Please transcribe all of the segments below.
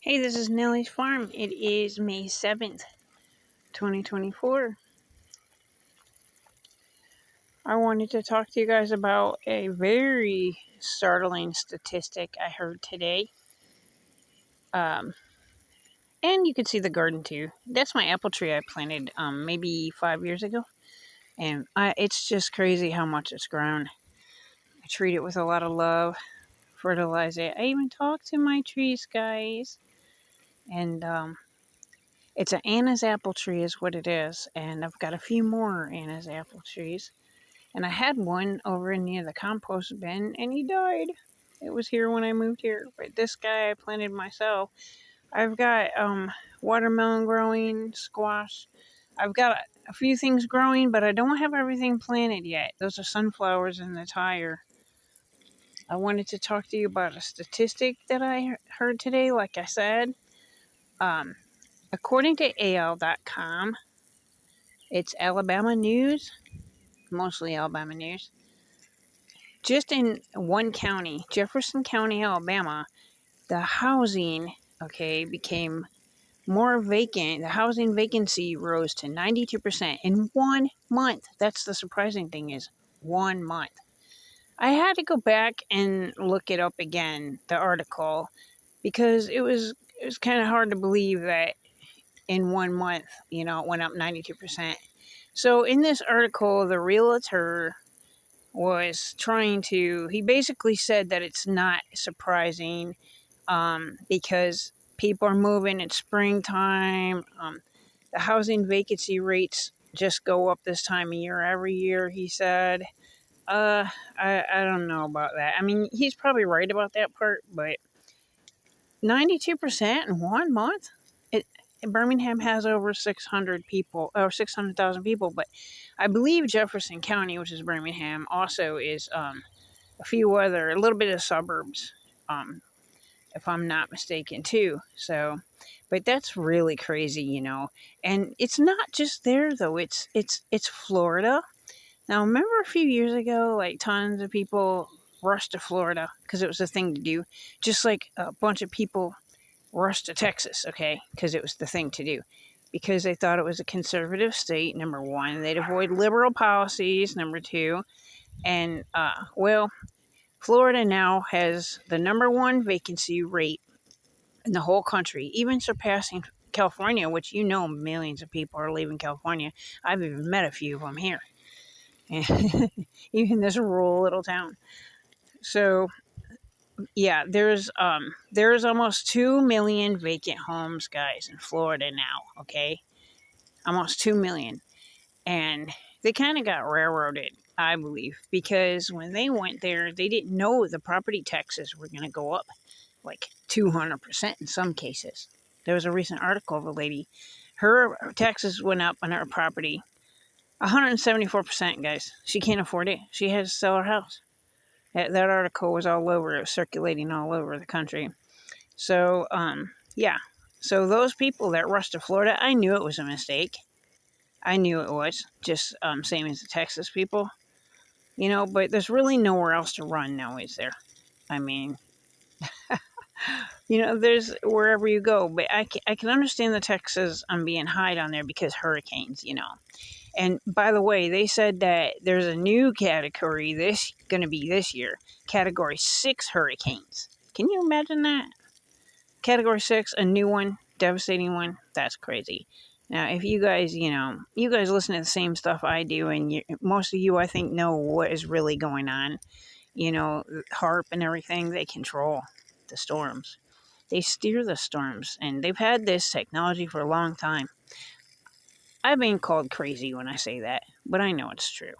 Hey, this is Nellie's Farm. It is May 7th, 2024. I wanted to talk to you guys about a very startling statistic I heard today. And you can see the garden too. That's my apple tree I planted maybe 5 years ago. And it's just crazy how much it's grown. I treat it with a lot of love, fertilize it. I even talk to my trees, guys. And it's an Anna's apple tree is what it is. And I've got a few more Anna's apple trees. And I had one over near the compost bin, and he died. It was here when I moved here, but this guy I planted myself. I've got watermelon growing, squash. I've got a few things growing, but I don't have everything planted yet. Those are sunflowers in the tire. I wanted to talk to you about a statistic that I heard today. Like I said, according to AL.com, it's Alabama news, mostly Alabama news. Just in one county, Jefferson County, Alabama, the housing, became more vacant. The housing vacancy rose to 92% in 1 month. That's the surprising thing is 1 month. I had to go back and look it up again, the article, because it was kind of hard to believe that in 1 month, it went up 92%. So in this article, the realtor was he basically said that it's not surprising because people are moving, it's springtime. The housing vacancy rates just go up this time of year every year, he said. I don't know about that. I mean, he's probably right about that part, but 92% in 1 month? Birmingham has over 600 people, or 600,000 people, but I believe Jefferson County, which is Birmingham, also is a little bit of suburbs, if I'm not mistaken, too. So, but that's really crazy, And it's not just there though. It's Florida. Now, remember a few years ago, like tons of people rushed to Florida because it was the thing to do, just like a bunch of people rushed to Texas, okay, because it was the thing to do. Because they thought it was a conservative state, number one. They'd avoid liberal policies, number two. And, Florida now has the number one vacancy rate in the whole country, even surpassing California, which millions of people are leaving California. I've even met a few of them here, even this rural little town. So, yeah, there's almost 2 million vacant homes, guys, in Florida now. Okay, almost 2 million, and they kind of got railroaded, I believe, because when they went there, they didn't know the property taxes were going to go up like 200% in some cases. There was a recent article of a lady, her taxes went up on her property 174%, guys. She can't afford it. She has to sell her house. That article was all over, it was circulating all over the country. So, yeah. So those people that rushed to Florida, I knew it was a mistake. I knew it was, just same as the Texas people. But there's really nowhere else to run now, is there? I mean, there's wherever you go. But I can understand the Texas being high down there because hurricanes, And by the way, they said that there's a new category going to be this year, Category 6 hurricanes. Can you imagine that? Category 6, a new one, devastating one. That's crazy. Now, if you guys, you guys listen to the same stuff I do, and most of you, I think, know what is really going on. HARP and everything, they control the storms. They steer the storms, and they've had this technology for a long time. I've been called crazy when I say that, but I know it's true.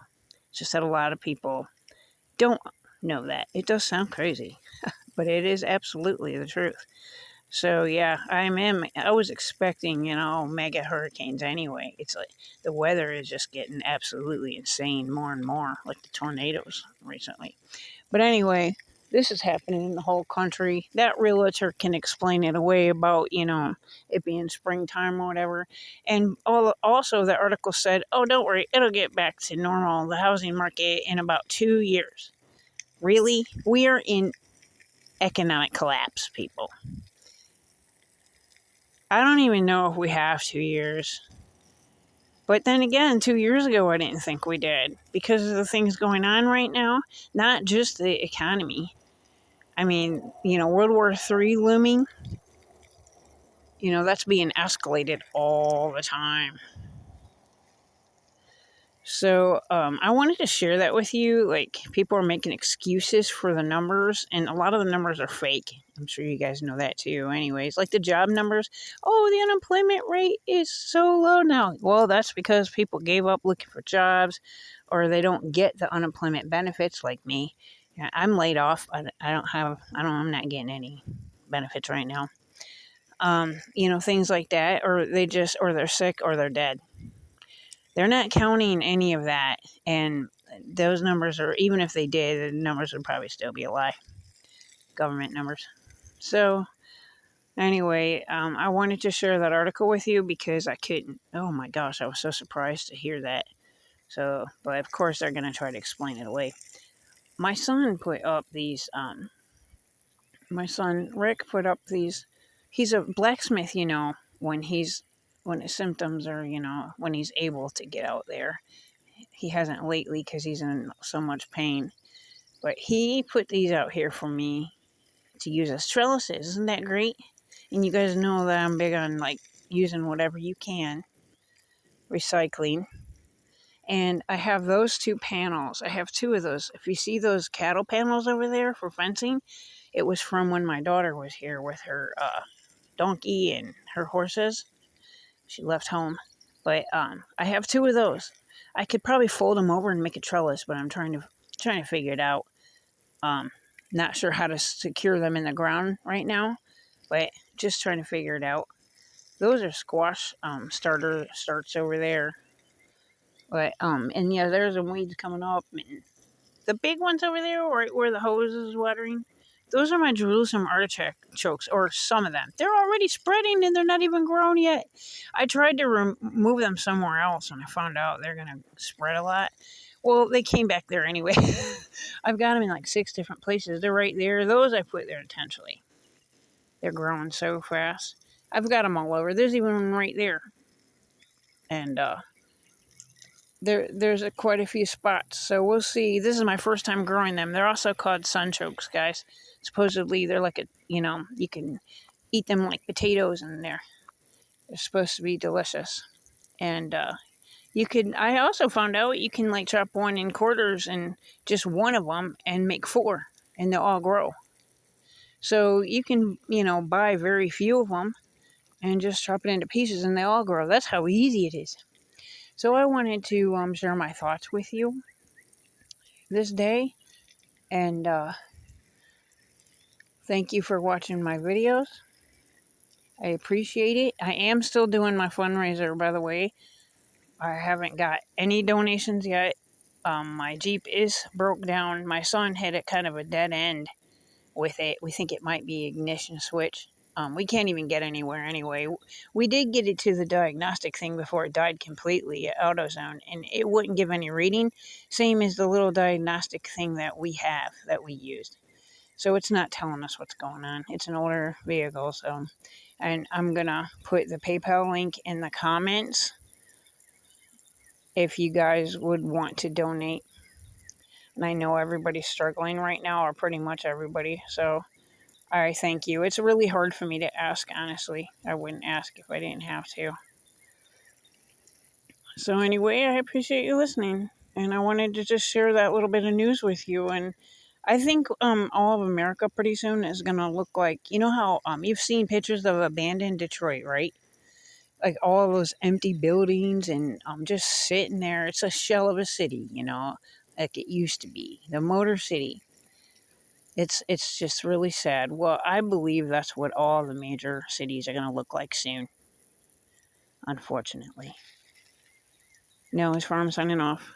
It's just that a lot of people don't know that. It does sound crazy, but it is absolutely the truth. So yeah, I was expecting, mega hurricanes anyway. It's like the weather is just getting absolutely insane more and more, like the tornadoes recently. But anyway, this is happening in the whole country. That realtor can explain it away about, it being springtime or whatever. And also the article said, oh, don't worry, it'll get back to normal, the housing market, in about 2 years. Really? We are in economic collapse, people. I don't even know if we have 2 years. But then again, 2 years ago, I didn't think we did because of the things going on right now, not just the economy. I mean, World War III looming, that's being escalated all the time. So I wanted to share that with you. Like, people are making excuses for the numbers, and a lot of the numbers are fake. I'm sure you guys know that too. Anyways, like the job numbers. Oh, the unemployment rate is so low now. Well, that's because people gave up looking for jobs, or they don't get the unemployment benefits like me. Yeah, I'm laid off. I'm not getting any benefits right now. Things like that, or they're sick or they're dead. They're not counting any of that, and those numbers are, even if they did, the numbers would probably still be a lie. Government numbers. So anyway, I wanted to share that article with you because I couldn't. Oh my gosh, I was so surprised to hear that. So, but of course they're gonna try to explain it away. My son put up these. My son Rick put up these. He's a blacksmith, when his symptoms are, when he's able to get out there. He hasn't lately because he's in so much pain. But he put these out here for me to use as trellises. Isn't that great? And you guys know that I'm big on like using whatever you can, recycling. And I have those two panels. I have two of those. If you see those cattle panels over there for fencing, it was from when my daughter was here with her donkey and her horses. She left home. But I have two of those. I could probably fold them over and make a trellis, but I'm trying to figure it out. Not sure how to secure them in the ground right now, but just trying to figure it out. Those are squash starts over there. But and yeah, there's some weeds coming up. And the big ones over there, right where the hose is watering, those are my Jerusalem artichokes, or some of them. They're already spreading and they're not even grown yet. I tried to remove them somewhere else and I found out they're going to spread a lot. Well, they came back there anyway. I've got them in like 6 different places. They're right there. Those I put there intentionally. They're growing so fast. I've got them all over. There's even one right there. And there's quite a few spots. So we'll see. This is my first time growing them. They're also called sunchokes, guys. Supposedly they're like you can eat them like potatoes, and they're supposed to be delicious. And I also found out you can like chop one in quarters and just one of them and make 4, and they'll all grow. So you can, buy very few of them and just chop it into pieces and they all grow. That's how easy it is. So I wanted to share my thoughts with you this day, and thank you for watching my videos. I appreciate it. I am still doing my fundraiser, by the way. I haven't got any donations yet. My Jeep is broke down. My son hit a kind of a dead end with it. We think it might be ignition switch. We can't even get anywhere anyway. We did get it to the diagnostic thing before it died completely at AutoZone, and it wouldn't give any reading. Same as the little diagnostic thing that we used. So it's not telling us what's going on. It's an older vehicle, so. And I'm going to put the PayPal link in the comments if you guys would want to donate. And I know everybody's struggling right now, or pretty much everybody, so I thank you. It's really hard for me to ask, honestly. I wouldn't ask if I didn't have to. So anyway, I appreciate you listening, and I wanted to just share that little bit of news with you. And I think all of America pretty soon is going to look like, how you've seen pictures of abandoned Detroit, right? Like all those empty buildings and just sitting there. It's a shell of a city, like it used to be, the Motor City. It's just really sad. Well, I believe that's what all the major cities are going to look like soon, unfortunately. No, as far as I'm signing off.